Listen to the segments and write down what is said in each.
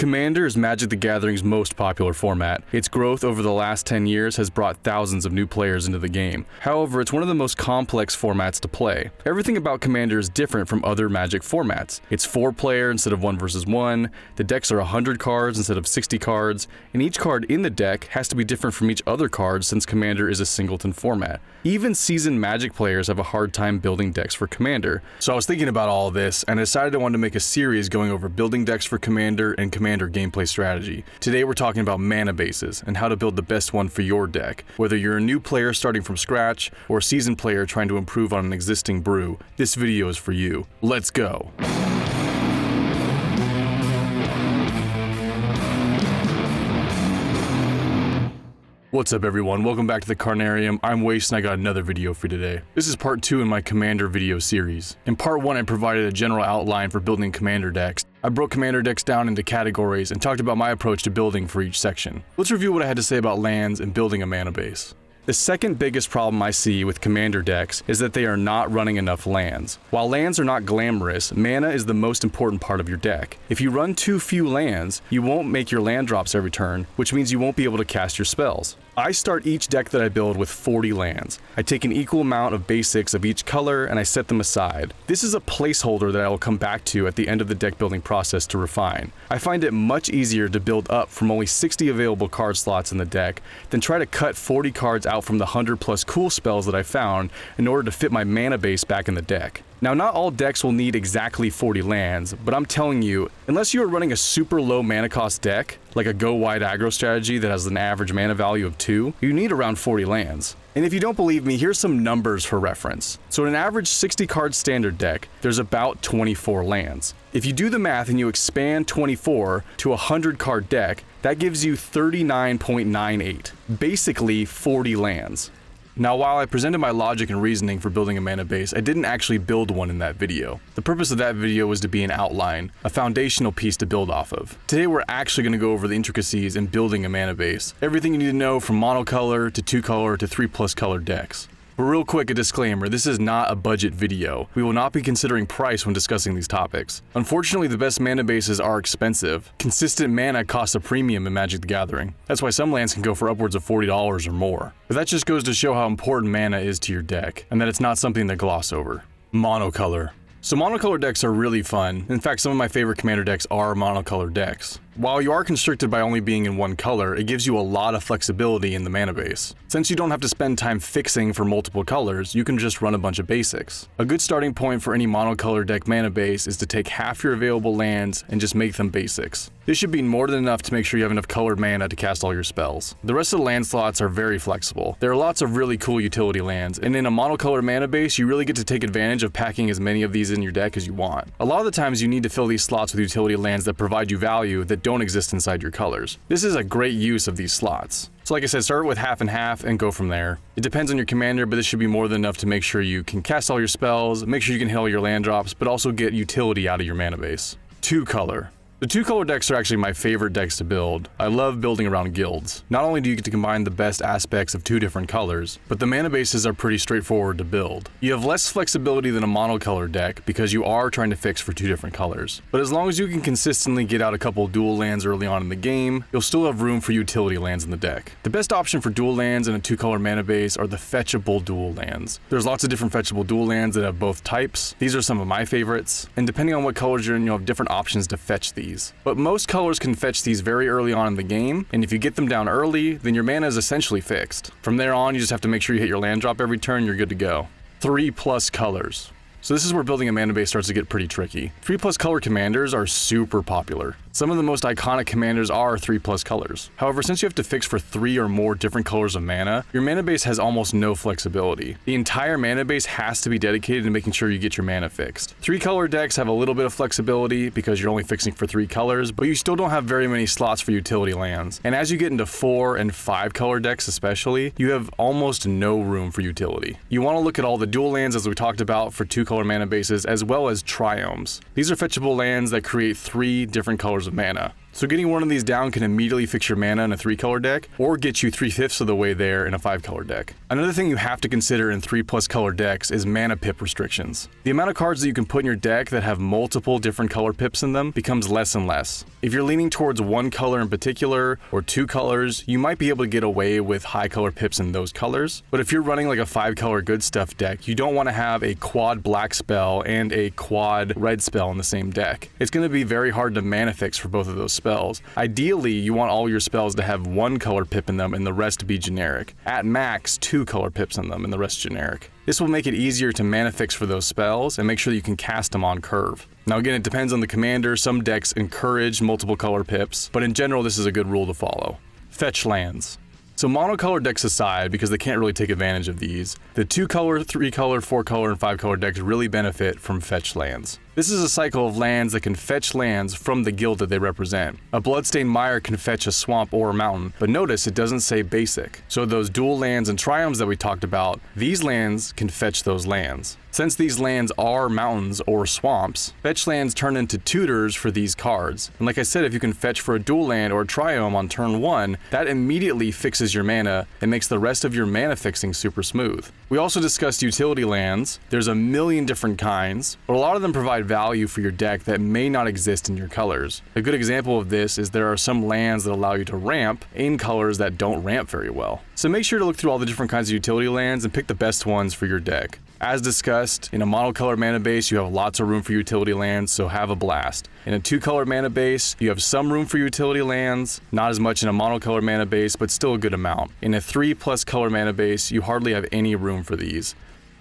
Commander is Magic the Gathering's most popular format. Its growth over the last 10 years has brought thousands of new players into the game. However, it's one of the most complex formats to play. Everything about Commander is different from other Magic formats. It's 4-player instead of 1 versus 1, the decks are 100 cards instead of 60 cards, and each card in the deck has to be different from each other card since Commander is a singleton format. Even seasoned Magic players have a hard time building decks for Commander. So I was thinking about all of this, and I decided I wanted to make a series going over building decks for Commander and Commander gameplay strategy. Today we're talking about mana bases and how to build the best one for your deck. Whether you're a new player starting from scratch or a seasoned player trying to improve on an existing brew, this video is for you. Let's go! What's up everyone, welcome back to the Carnarium. I'm Waste and I got another video for you today. This is part 2 in my Commander video series. In part 1 I provided a general outline for building Commander decks. I broke Commander decks down into categories and talked about my approach to building for each section. Let's review what I had to say about lands and building a mana base. The second biggest problem I see with Commander decks is that they are not running enough lands. While lands are not glamorous, mana is the most important part of your deck. If you run too few lands, you won't make your land drops every turn, which means you won't be able to cast your spells. I start each deck that I build with 40 lands. I take an equal amount of basics of each color and I set them aside. This is a placeholder that I will come back to at the end of the deck building process to refine. I find it much easier to build up from only 60 available card slots in the deck than try to cut 40 cards out from the 100 plus cool spells that I found in order to fit my mana base back in the deck. Now, not all decks will need exactly 40 lands, but I'm telling you, unless you are running a super low mana cost deck, like a go wide aggro strategy that has an average mana value of 2, you need around 40 lands. And if you don't believe me, here's some numbers for reference. So in an average 60 card standard deck, there's about 24 lands. If you do the math and you expand 24 to a 100 card deck, that gives you 39.98, basically 40 lands. Now, while I presented my logic and reasoning for building a mana base, I didn't actually build one in that video. The purpose of that video was to be an outline, a foundational piece to build off of. Today we're actually going to go over the intricacies in building a mana base. Everything you need to know from monocolor to 2-color to 3+ color decks. But real quick, a disclaimer, this is not a budget video. We will not be considering price when discussing these topics. Unfortunately, the best mana bases are expensive. Consistent mana costs a premium in Magic the Gathering. That's why some lands can go for upwards of $40 or more. But that just goes to show how important mana is to your deck, and that it's not something to gloss over. Monocolor. So monocolor decks are really fun. In fact, some of my favorite Commander decks are monocolor decks. While you are constricted by only being in one color, it gives you a lot of flexibility in the mana base. Since you don't have to spend time fixing for multiple colors, you can just run a bunch of basics. A good starting point for any monocolor deck mana base is to take half your available lands and just make them basics. This should be more than enough to make sure you have enough colored mana to cast all your spells. The rest of the land slots are very flexible. There are lots of really cool utility lands, and in a monocolor mana base, you really get to take advantage of packing as many of these in your deck as you want. A lot of the times you need to fill these slots with utility lands that provide you value that don't exist inside your colors. This is a great use of these slots. So like I said, start with half and half and go from there. It depends on your commander, but this should be more than enough to make sure you can cast all your spells, make sure you can hit all your land drops, but also get utility out of your mana base. 2-color. The 2-color decks are actually my favorite decks to build. I love building around guilds. Not only do you get to combine the best aspects of 2 different colors, but the mana bases are pretty straightforward to build. You have less flexibility than a monocolor deck because you are trying to fix for 2 different colors. But as long as you can consistently get out a couple dual lands early on in the game, you'll still have room for utility lands in the deck. The best option for dual lands in a 2-color mana base are the fetchable dual lands. There's lots of different fetchable dual lands that have both types. These are some of my favorites, and depending on what colors you're in, you'll have different options to fetch these. But most colors can fetch these very early on in the game, and if you get them down early, then your mana is essentially fixed. From there on, you just have to make sure you hit your land drop every turn, you're good to go. 3+ colors. So this is where building a mana base starts to get pretty tricky. 3+ color commanders are super popular. Some of the most iconic commanders are 3+ colors. However, since you have to fix for 3 or more different colors of mana, your mana base has almost no flexibility. The entire mana base has to be dedicated to making sure you get your mana fixed. 3-color decks have a little bit of flexibility because you're only fixing for 3 colors, but you still don't have very many slots for utility lands. And as you get into 4 and 5-color decks especially, you have almost no room for utility. You want to look at all the dual lands as we talked about for 2-color mana bases, as well as triomes. These are fetchable lands that create 3 different colors of mana. So getting one of these down can immediately fix your mana in a 3-color deck, or get you 3/5 of the way there in a 5-color deck. Another thing you have to consider in 3+ color decks is mana pip restrictions. The amount of cards that you can put in your deck that have multiple different color pips in them becomes less and less. If you're leaning towards one color in particular, or 2 colors, you might be able to get away with high color pips in those colors. But if you're running like a 5-color good stuff deck, you don't want to have a quad black spell and a quad red spell in the same deck. It's going to be very hard to mana fix for both of those spells. Ideally, you want all your spells to have 1 color pip in them and the rest to be generic. At max, 2 color pips in them and the rest generic. This will make it easier to mana fix for those spells and make sure that you can cast them on curve. Now again, it depends on the commander. Some decks encourage multiple color pips, but in general, this is a good rule to follow. Fetch lands. So monocolor decks aside, because they can't really take advantage of these, the 2-color, 3-color, 4-color, and 5-color decks really benefit from fetch lands. This is a cycle of lands that can fetch lands from the guild that they represent. A Bloodstained Mire can fetch a swamp or a mountain, but notice it doesn't say basic. So those dual lands and triomes that we talked about, these lands can fetch those lands. Since these lands are mountains or swamps, fetch lands turn into tutors for these cards. And like I said, if you can fetch for a dual land or a triome on turn 1, that immediately fixes your mana and makes the rest of your mana fixing super smooth. We also discussed utility lands. There's a million different kinds, but a lot of them provide value for your deck that may not exist in your colors. A good example of this is there are some lands that allow you to ramp in colors that don't ramp very well. So make sure to look through all the different kinds of utility lands and pick the best ones for your deck. As discussed, in a monocolor mana base, you have lots of room for utility lands, so have a blast. In a 2-color mana base, you have some room for utility lands, not as much in a monocolor mana base, but still a good amount. In a 3+ color mana base, you hardly have any room for these.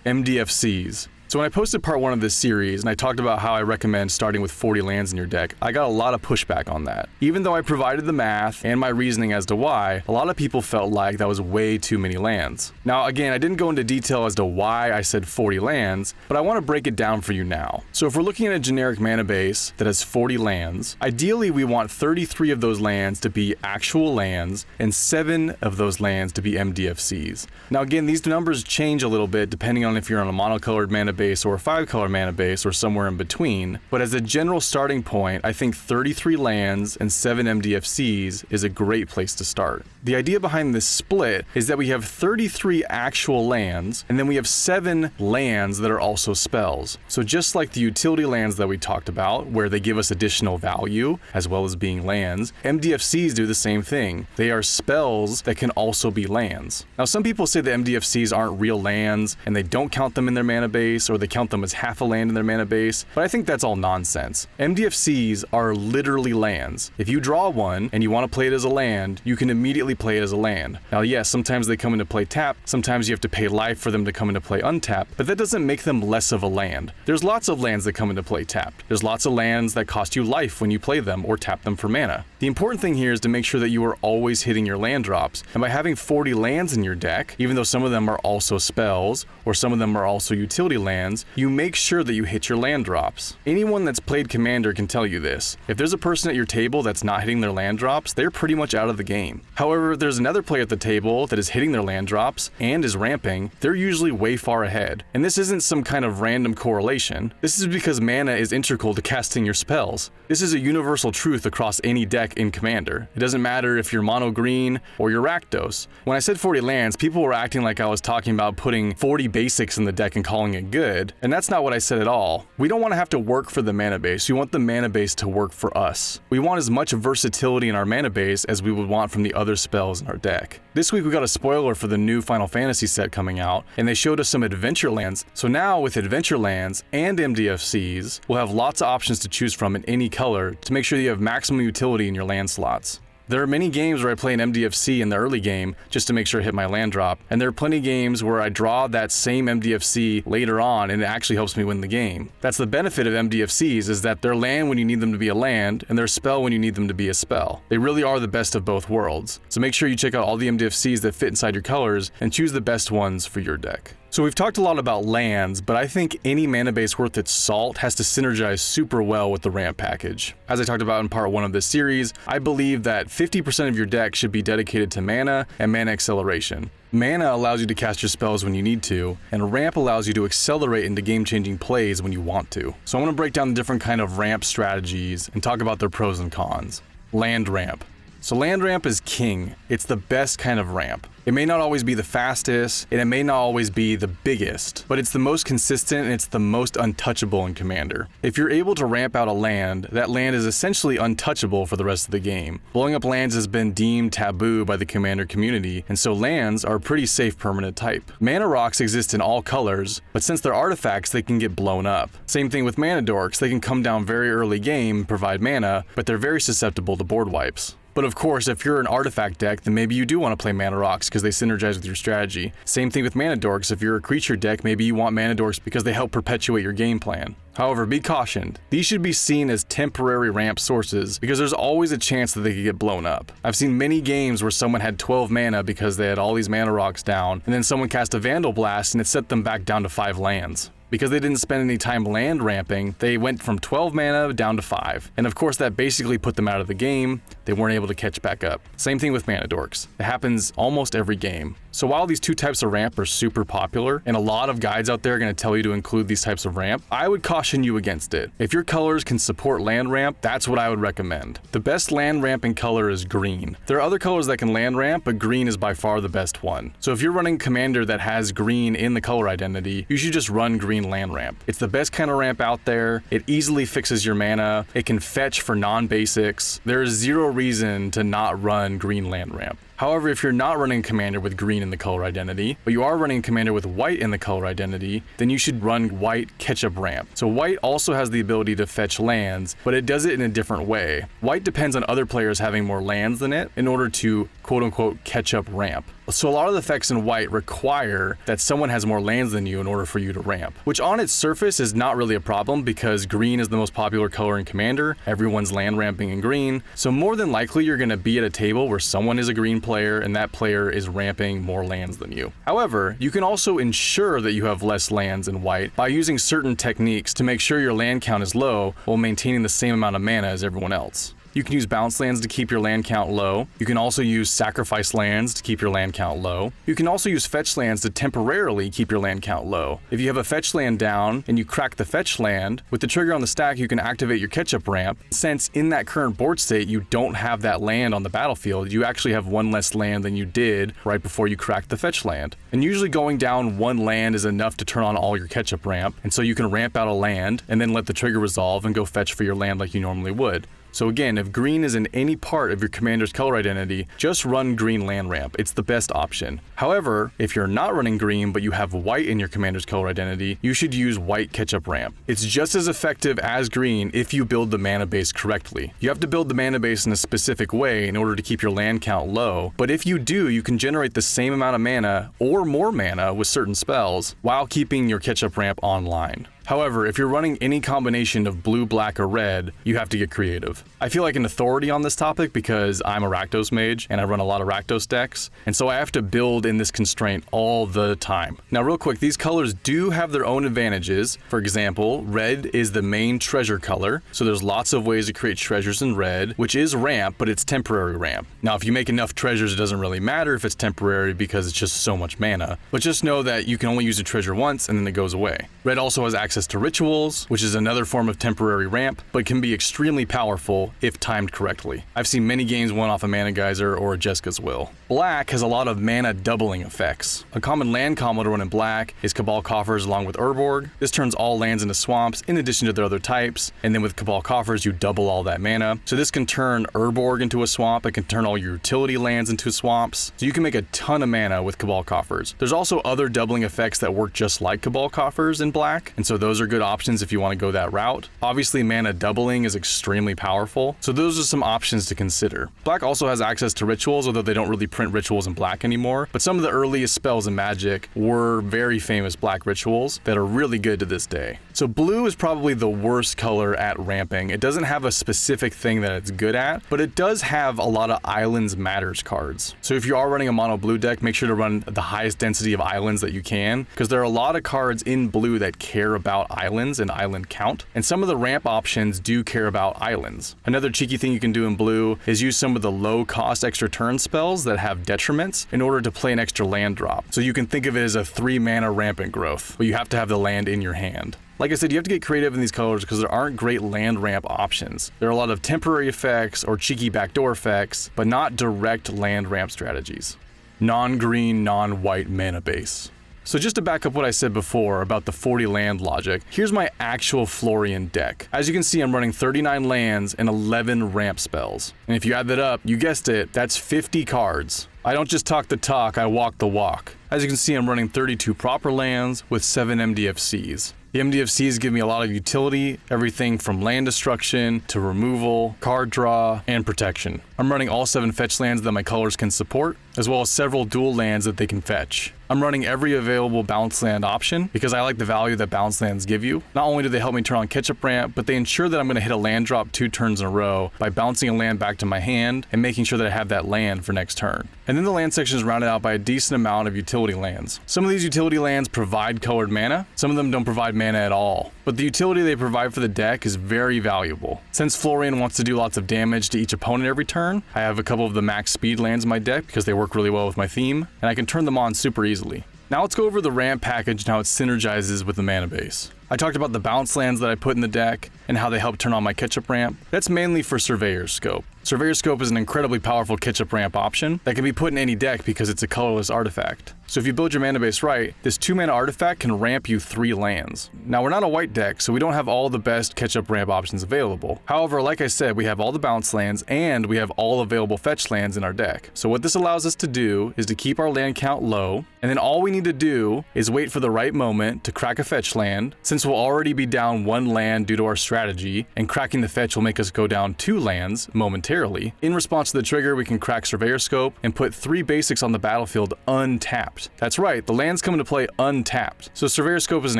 MDFCs. So when I posted part 1 of this series and I talked about how I recommend starting with 40 lands in your deck, I got a lot of pushback on that. Even though I provided the math and my reasoning as to why, a lot of people felt like that was way too many lands. Now again, I didn't go into detail as to why I said 40 lands, but I want to break it down for you now. So if we're looking at a generic mana base that has 40 lands, ideally we want 33 of those lands to be actual lands and 7 of those lands to be MDFCs. Now again, these numbers change a little bit depending on if you're on a monocolored mana base or a 5-color mana base or somewhere in between, but as a general starting point, I think 33 lands and 7 MDFCs is a great place to start. The idea behind this split is that we have 33 actual lands, and then we have 7 lands that are also spells. So just like the utility lands that we talked about, where they give us additional value, as well as being lands, MDFCs do the same thing. They are spells that can also be lands. Now some people say that MDFCs aren't real lands, and they don't count them in their mana base, or they count them as half a land in their mana base, but I think that's all nonsense. MDFCs are literally lands. If you draw one and you want to play it as a land, you can immediately play it as a land. Now yes, sometimes they come into play tapped, sometimes you have to pay life for them to come into play untapped, but that doesn't make them less of a land. There's lots of lands that come into play tapped. There's lots of lands that cost you life when you play them or tap them for mana. The important thing here is to make sure that you are always hitting your land drops, and by having 40 lands in your deck, even though some of them are also spells, or some of them are also utility lands, you make sure that you hit your land drops. Anyone that's played Commander can tell you this. If there's a person at your table that's not hitting their land drops, they're pretty much out of the game. However, if there's another player at the table that is hitting their land drops and is ramping, they're usually way far ahead. And this isn't some kind of random correlation. This is because mana is integral to casting your spells. This is a universal truth across any deck in Commander. It doesn't matter if you're mono green or you're Rakdos. When I said 40 lands, people were acting like I was talking about putting 40 basics in the deck and calling it good. And that's not what I said at all. We don't want to have to work for the mana base. We want the mana base to work for us. We want as much versatility in our mana base as we would want from the other spells in our deck. This week we got a spoiler for the new Final Fantasy set coming out, and they showed us some adventure lands. So now with adventure lands and MDFCs, we'll have lots of options to choose from in any color to make sure that you have maximum utility in your land slots. There are many games where I play an MDFC in the early game just to make sure I hit my land drop, and there are plenty of games where I draw that same MDFC later on and it actually helps me win the game. That's the benefit of MDFCs, is that they're land when you need them to be a land, and they're spell when you need them to be a spell. They really are the best of both worlds. So make sure you check out all the MDFCs that fit inside your colors and choose the best ones for your deck. So we've talked a lot about lands, but I think any mana base worth its salt has to synergize super well with the ramp package. As I talked about in part 1 of this series, I believe that 50% of your deck should be dedicated to mana and mana acceleration. Mana allows you to cast your spells when you need to, and ramp allows you to accelerate into game-changing plays when you want to. So I want to break down the different kind of ramp strategies and talk about their pros and cons. Land ramp. So land ramp is king. It's the best kind of ramp. It may not always be the fastest, and it may not always be the biggest, but it's the most consistent and it's the most untouchable in Commander. If you're able to ramp out a land, that land is essentially untouchable for the rest of the game. Blowing up lands has been deemed taboo by the Commander community, and so lands are a pretty safe permanent type. Mana rocks exist in all colors, but since they're artifacts, they can get blown up. Same thing with mana dorks. They can come down very early game and provide mana, but they're very susceptible to board wipes. But of course, if you're an artifact deck, then maybe you do want to play mana rocks because they synergize with your strategy. Same thing with mana dorks. If you're a creature deck, maybe you want mana dorks because they help perpetuate your game plan. However, be cautioned. These should be seen as temporary ramp sources because there's always a chance that they could get blown up. I've seen many games where someone had 12 mana because they had all these mana rocks down, and then someone cast a Vandal Blast and it set them back down to 5 lands. Because they didn't spend any time land ramping, they went from 12 mana down to 5. And of course that basically put them out of the game. They weren't able to catch back up. Same thing with mana dorks. It happens almost every game. So while these two types of ramp are super popular, and a lot of guides out there are going to tell you to include these types of ramp, I would caution you against it. If your colors can support land ramp, that's what I would recommend. The best land ramping color is green. There are other colors that can land ramp, but green is by far the best one. So if you're running Commander that has green in the color identity, you should just run green land ramp. It's the best kind of ramp out there. It easily fixes your mana. It can fetch for non-basics. There is zero reason to not run green land ramp. However, if you're not running Commander with green in the color identity, but you are running Commander with white in the color identity, then you should run white catch-up ramp. So white also has the ability to fetch lands, but it does it in a different way. White depends on other players having more lands than it in order to quote-unquote catch-up ramp. So a lot of the effects in white require that someone has more lands than you in order for you to ramp, which on its surface is not really a problem because green is the most popular color in Commander. Everyone's land ramping in green. So more than likely you're going to be at a table where someone is a green player and that player is ramping more lands than you. However, you can also ensure that you have less lands in white by using certain techniques to make sure your land count is low while maintaining the same amount of mana as everyone else. You can use bounce lands to keep your land count low. You can also use sacrifice lands to keep your land count low. You can also use fetch lands to temporarily keep your land count low. If you have a fetch land down and you crack the fetch land, with the trigger on the stack you can activate your catch-up ramp. Since in that current board state you don't have that land on the battlefield, you actually have one less land than you did right before you cracked the fetch land. And usually going down one land is enough to turn on all your catch-up ramp, and so you can ramp out a land and then let the trigger resolve and go fetch for your land like you normally would. So again, if green is in any part of your commander's color identity, just run green land ramp. It's the best option. However, if you're not running green but you have white in your commander's color identity, you should use white catch-up ramp. It's just as effective as green if you build the mana base correctly. You have to build the mana base in a specific way in order to keep your land count low, but if you do, you can generate the same amount of mana or more mana with certain spells while keeping your catch-up ramp online. However, if you're running any combination of blue, black, or red, you have to get creative. I feel like an authority on this topic because I'm a Rakdos mage and I run a lot of Rakdos decks, and so I have to build in this constraint all the time. Now real quick, these colors do have their own advantages. For example, red is the main treasure color, so there's lots of ways to create treasures in red, which is ramp, but it's temporary ramp. Now if you make enough treasures, it doesn't really matter if it's temporary because it's just so much mana, but just know that you can only use a treasure once and then it goes away. Red also has access to rituals, which is another form of temporary ramp, but can be extremely powerful if timed correctly. I've seen many games won off a Mana Geyser or a Jeska's Will. Black has a lot of mana doubling effects. A common land combo to run in black is Cabal Coffers along with Urborg. This turns all lands into swamps in addition to their other types, and then with Cabal Coffers you double all that mana. So this can turn Urborg into a swamp, it can turn all your utility lands into swamps, so you can make a ton of mana with Cabal Coffers. There's also other doubling effects that work just like Cabal Coffers in black, and so those are good options if you want to go that route. Obviously mana doubling is extremely powerful, so those are some options to consider. Black also has access to rituals, although they don't really print rituals in black anymore, but some of the earliest spells in Magic were very famous black rituals that are really good to this day. So blue is probably the worst color at ramping. It doesn't have a specific thing that it's good at, but it does have a lot of Islands Matters cards. So if you are running a mono blue deck, make sure to run the highest density of islands that you can, because there are a lot of cards in blue that care about about islands and island count, and some of the ramp options do care about islands. Another cheeky thing you can do in blue is use some of the low-cost extra turn spells that have detriments in order to play an extra land drop. So you can think of it as a 3-mana rampant growth, but you have to have the land in your hand. Like I said, you have to get creative in these colors because there aren't great land ramp options. There are a lot of temporary effects or cheeky backdoor effects, but not direct land ramp strategies. Non-green, non-white mana base. So just to back up what I said before about the 40 land logic, here's my actual Florian deck. As you can see, I'm running 39 lands and 11 ramp spells. And if you add that up, you guessed it, that's 50 cards. I don't just talk the talk, I walk the walk. As you can see, I'm running 32 proper lands with 7 MDFCs. The MDFCs give me a lot of utility, everything from land destruction to removal, card draw, and protection. I'm running all 7 fetch lands that my colors can support, as well as several dual lands that they can fetch. I'm running every available bounce land option because I like the value that bounce lands give you. Not only do they help me turn on ketchup ramp, but they ensure that I'm going to hit a land drop 2 turns in a row by bouncing a land back to my hand and making sure that I have that land for next turn. And then the land section is rounded out by a decent amount of utility lands. Some of these utility lands provide colored mana, some of them don't provide mana at all. But the utility they provide for the deck is very valuable. Since Florian wants to do lots of damage to each opponent every turn, I have a couple of the max speed lands in my deck because they work really well with my theme, and I can turn them on super easily. Now let's go over the ramp package and how it synergizes with the mana base. I talked about the bounce lands that I put in the deck and how they help turn on my ketchup ramp. That's mainly for Surveyor's Scope. Surveyor's Scope is an incredibly powerful ketchup ramp option that can be put in any deck because it's a colorless artifact. So if you build your mana base right, this 2-mana artifact can ramp you 3 lands. Now we're not a white deck, so we don't have all the best ketchup ramp options available. However, like I said, we have all the bounce lands and we have all available fetch lands in our deck. So what this allows us to do is to keep our land count low, and then all we need to do is wait for the right moment to crack a fetch land, since we'll already be down 1 land due to our strategy, and cracking the fetch will make us go down 2 lands momentarily. In response to the trigger, we can crack Surveyor's Scope and put 3 basics on the battlefield untapped. That's right, the lands come into play untapped. So Surveyor's Scope is an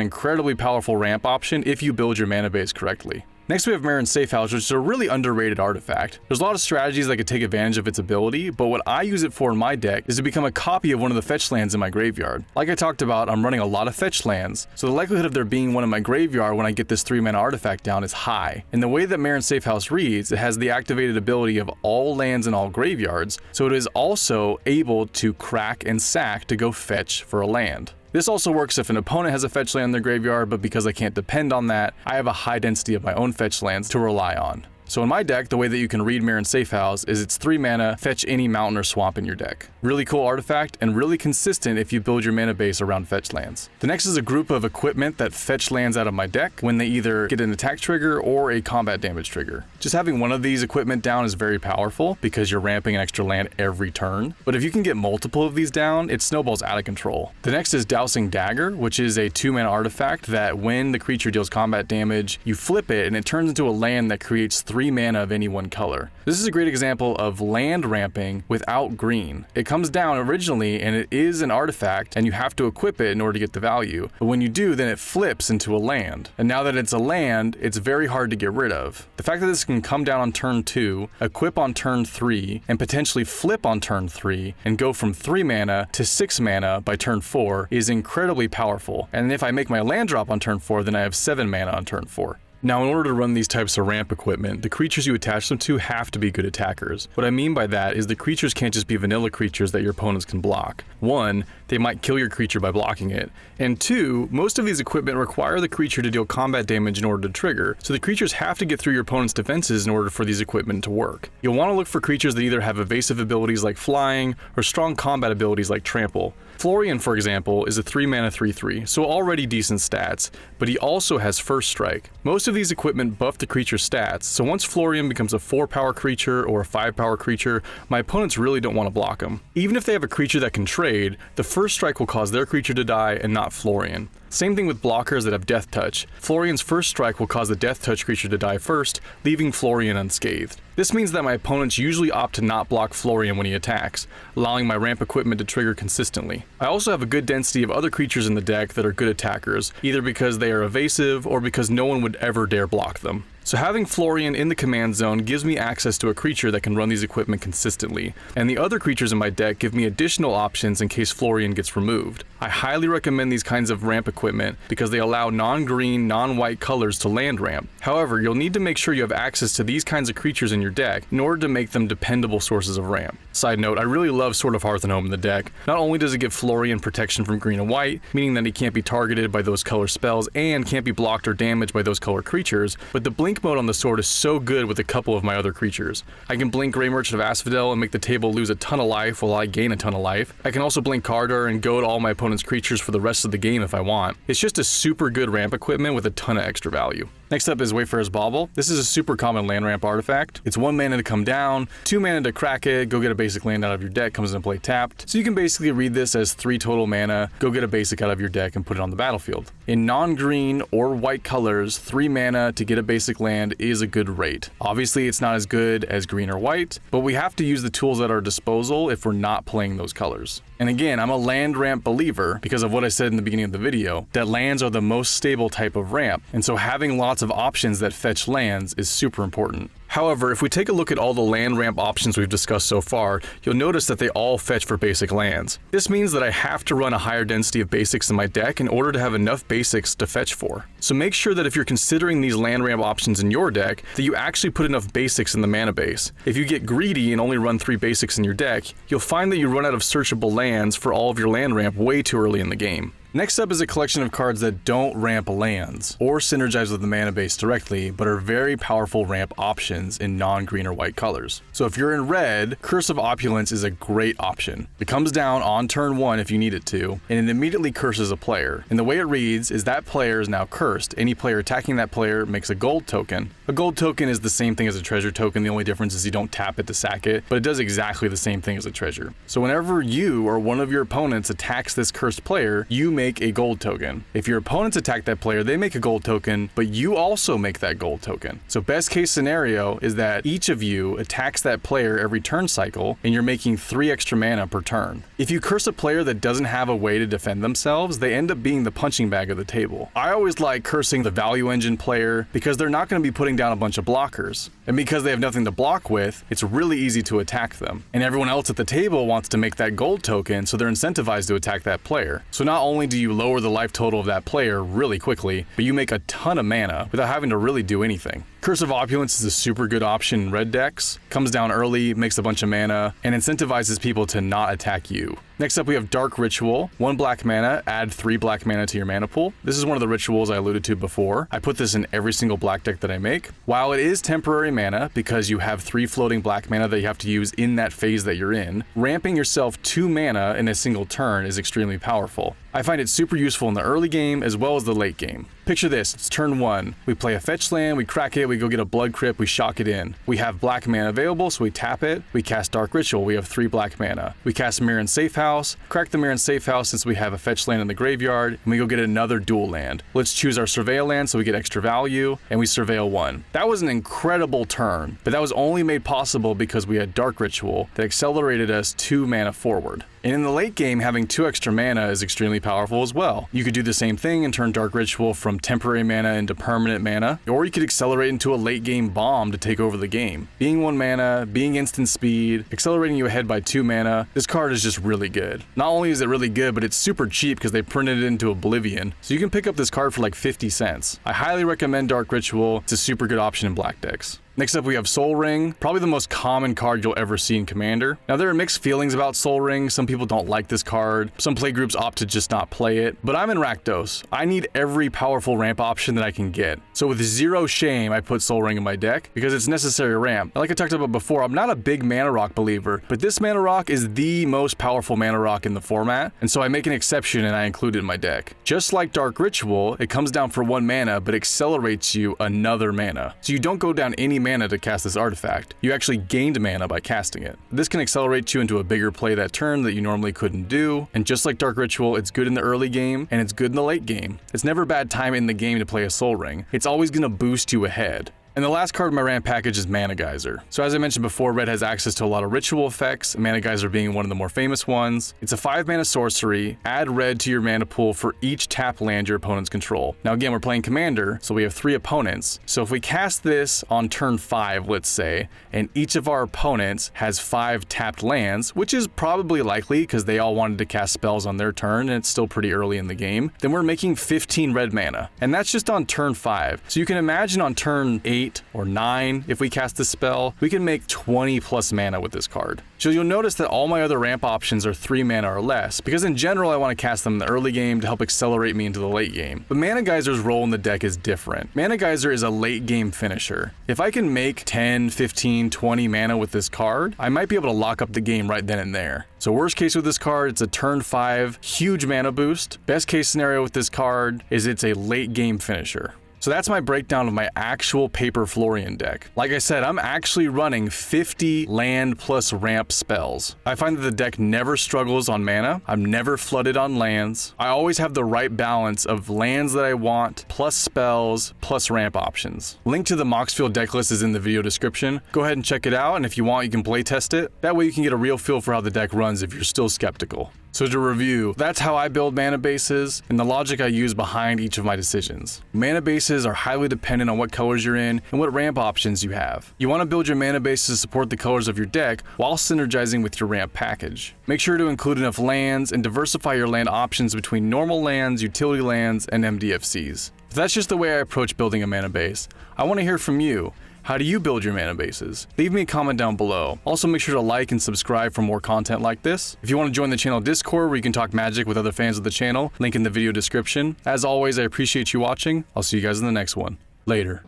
incredibly powerful ramp option if you build your mana base correctly. Next we have Mirran Safehouse, which is a really underrated artifact. There's a lot of strategies that could take advantage of its ability, but what I use it for in my deck is to become a copy of one of the fetch lands in my graveyard. Like I talked about, I'm running a lot of fetch lands, so the likelihood of there being one in my graveyard when I get this 3-mana artifact down is high. And the way that Mirran Safehouse reads, it has the activated ability of all lands in all graveyards, so it is also able to crack and sack to go fetch for a land. This also works if an opponent has a fetch land in their graveyard, but because I can't depend on that, I have a high density of my own fetch lands to rely on. So in my deck, the way that you can read Mirran Safehouse is it's 3 mana, fetch any mountain or swamp in your deck. Really cool artifact and really consistent if you build your mana base around fetch lands. The next is a group of equipment that fetch lands out of my deck when they either get an attack trigger or a combat damage trigger. Just having one of these equipment down is very powerful because you're ramping an extra land every turn. But if you can get multiple of these down, it snowballs out of control. The next is Dowsing Dagger, which is a 2-mana artifact that when the creature deals combat damage, you flip it and it turns into a land that creates 3 mana of any one color. This is a great example of land ramping without green. It comes down originally and it is an artifact and you have to equip it in order to get the value. But when you do, then it flips into a land. And now that it's a land, it's very hard to get rid of. The fact that this can come down on turn 2, equip on turn 3, and potentially flip on turn 3, and go from 3 mana to 6 mana by turn 4 is incredibly powerful. And if I make my land drop on turn 4, then I have 7 mana on turn 4. Now, in order to run these types of ramp equipment, the creatures you attach them to have to be good attackers. What I mean by that is the creatures can't just be vanilla creatures that your opponents can block. 1, they might kill your creature by blocking it. And 2, most of these equipment require the creature to deal combat damage in order to trigger, so the creatures have to get through your opponent's defenses in order for these equipment to work. You'll want to look for creatures that either have evasive abilities like flying, or strong combat abilities like trample. Florian, for example, is a 3-mana 3/3, so already decent stats, but he also has First Strike. Most of these equipment buff the creature's stats, so once Florian becomes a 4-power creature or a 5-power creature, my opponents really don't want to block him. Even if they have a creature that can trade, the First Strike will cause their creature to die and not Florian. Same thing with blockers that have Death Touch. Florian's First Strike will cause the Death Touch creature to die first, leaving Florian unscathed. This means that my opponents usually opt to not block Florian when he attacks, allowing my ramp equipment to trigger consistently. I also have a good density of other creatures in the deck that are good attackers, either because they are evasive or because no one would ever dare block them. So having Florian in the command zone gives me access to a creature that can run these equipment consistently, and the other creatures in my deck give me additional options in case Florian gets removed. I highly recommend these kinds of ramp equipment because they allow non-green, non-white colors to land ramp. However, you'll need to make sure you have access to these kinds of creatures in your deck in order to make them dependable sources of ramp. Side note, I really love Sword of Hearth and Home in the deck. Not only does it give Florian protection from green and white, meaning that he can't be targeted by those color spells and can't be blocked or damaged by those color creatures, but the blink mode on the sword is so good with a couple of my other creatures. I can blink Grey Merchant of Asphodel and make the table lose a ton of life while I gain a ton of life. I can also blink Cardar and goad all my opponent's creatures for the rest of the game if I want. It's just a super good ramp equipment with a ton of extra value. Next up is Wayfarer's Bauble. This is a super common land ramp artifact. It's 1 mana to come down, 2 mana to crack it, go get a basic land out of your deck, comes into play tapped. So you can basically read this as 3 total mana, go get a basic out of your deck and put it on the battlefield. In non-green or white colors, 3 mana to get a basic land is a good rate. Obviously it's not as good as green or white, but we have to use the tools at our disposal if we're not playing those colors. And again, I'm a land ramp believer because of what I said in the beginning of the video, that lands are the most stable type of ramp, and so having lots of options that fetch lands is super important. However, if we take a look at all the land ramp options we've discussed so far, you'll notice that they all fetch for basic lands. This means that I have to run a higher density of basics in my deck in order to have enough basics to fetch for. So make sure that if you're considering these land ramp options in your deck, that you actually put enough basics in the mana base. If you get greedy and only run 3 basics in your deck, you'll find that you run out of searchable lands for all of your land ramp way too early in the game. Next up is a collection of cards that don't ramp lands or synergize with the mana base directly, but are very powerful ramp options in non-green or white colors. So if you're in red, Curse of Opulence is a great option. It comes down on turn 1 if you need it to, and it immediately curses a player. And the way it reads is that player is now cursed. Any player attacking that player makes a gold token. A gold token is the same thing as a treasure token, the only difference is you don't tap it to sack it, but it does exactly the same thing as a treasure. So whenever you or one of your opponents attacks this cursed player, you make a gold token. If your opponents attack that player, they make a gold token, but you also make that gold token. So best case scenario is that each of you attacks that player every turn cycle, and you're making 3 extra mana per turn. If you curse a player that doesn't have a way to defend themselves, they end up being the punching bag of the table. I always like cursing the value engine player because they're not going to be putting down a bunch of blockers. And because they have nothing to block with, it's really easy to attack them. And everyone else at the table wants to make that gold token, so they're incentivized to attack that player. So not only do you lower the life total of that player really quickly, but you make a ton of mana without having to really do anything. Curse of Opulence is a super good option in red decks, comes down early, makes a bunch of mana, and incentivizes people to not attack you. Next up we have Dark Ritual, 1 black mana, add 3 black mana to your mana pool. This is one of the rituals I alluded to before. I put this in every single black deck that I make. While it is temporary mana, because you have 3 floating black mana that you have to use in that phase that you're in, ramping yourself 2 mana in a single turn is extremely powerful. I find it super useful in the early game as well as the late game. Picture this, it's turn 1. We play a fetch land, we crack it, we go get a Blood Crypt, we shock it in. We have black mana available, so we tap it, we cast Dark Ritual, we have 3 black mana. We cast Mirran Safehouse, crack the Mirran Safehouse since we have a fetch land in the graveyard, and we go get another dual land. Let's choose our Surveil land so we get extra value, and we Surveil 1. That was an incredible turn, but that was only made possible because we had Dark Ritual that accelerated us 2 mana forward. And in the late game, having 2 extra mana is extremely powerful as well. You could do the same thing and turn Dark Ritual from temporary mana into permanent mana, or you could accelerate into a late game bomb to take over the game. Being 1 mana, being instant speed, accelerating you ahead by 2 mana, this card is just really good. Not only is it really good, but it's super cheap because they printed it into Oblivion, so you can pick up this card for like 50 cents. I highly recommend Dark Ritual, it's a super good option in black decks. Next up we have Soul Ring, probably the most common card you'll ever see in Commander. Now there are mixed feelings about Soul Ring, some people don't like this card, some playgroups opt to just not play it, but I'm in Rakdos. I need every powerful ramp option that I can get. So with zero shame I put Soul Ring in my deck because it's necessary ramp. Like I talked about before, I'm not a big mana rock believer, but this mana rock is the most powerful mana rock in the format, and so I make an exception and I include it in my deck. Just like Dark Ritual, it comes down for 1 mana but accelerates you another mana. So you don't go down any mana to cast this artifact. You actually gained mana by casting it. This can accelerate you into a bigger play that turn that you normally couldn't do, and just like Dark Ritual, it's good in the early game and it's good in the late game. It's never a bad time in the game to play a Soul Ring. It's always going to boost you ahead. And the last card in my ramp package is Mana Geyser. So as I mentioned before, red has access to a lot of ritual effects, Mana Geyser being one of the more famous ones. It's a 5-mana sorcery. Add red to your mana pool for each tap land your opponents control. Now again, we're playing Commander, so we have 3 opponents. So if we cast this on turn 5, let's say, and each of our opponents has 5 tapped lands, which is probably likely because they all wanted to cast spells on their turn and it's still pretty early in the game, then we're making 15 red mana. And that's just on turn 5. So you can imagine on turn 8 or 9, if we cast this spell, we can make 20 plus mana with this card. So you'll notice that all my other ramp options are 3 mana or less, because in general I want to cast them in the early game to help accelerate me into the late game. But Mana Geyser's role in the deck is different. Mana Geyser is a late game finisher. If I can make 10, 15, 20 mana with this card, I might be able to lock up the game right then and there. So worst case with this card, it's a turn 5 huge mana boost. Best case scenario with this card is it's a late game finisher. So that's my breakdown of my actual paper Florian deck. Like I said, I'm actually running 50 land plus ramp spells. I find that the deck never struggles on mana. I'm never flooded on lands. I always have the right balance of lands that I want, plus spells, plus ramp options. Link to the Moxfield deck list is in the video description. Go ahead and check it out, and if you want, you can play test it. That way you can get a real feel for how the deck runs if you're still skeptical. So to review, that's how I build mana bases and the logic I use behind each of my decisions. Mana bases are highly dependent on what colors you're in and what ramp options you have. You want to build your mana base to support the colors of your deck while synergizing with your ramp package. Make sure to include enough lands and diversify your land options between normal lands, utility lands, and MDFCs. If that's just the way I approach building a mana base, I want to hear from you. How do you build your mana bases? Leave me a comment down below. Also make sure to like and subscribe for more content like this. If you want to join the channel Discord where you can talk Magic with other fans of the channel, link in the video description. As always, I appreciate you watching. I'll see you guys in the next one. Later.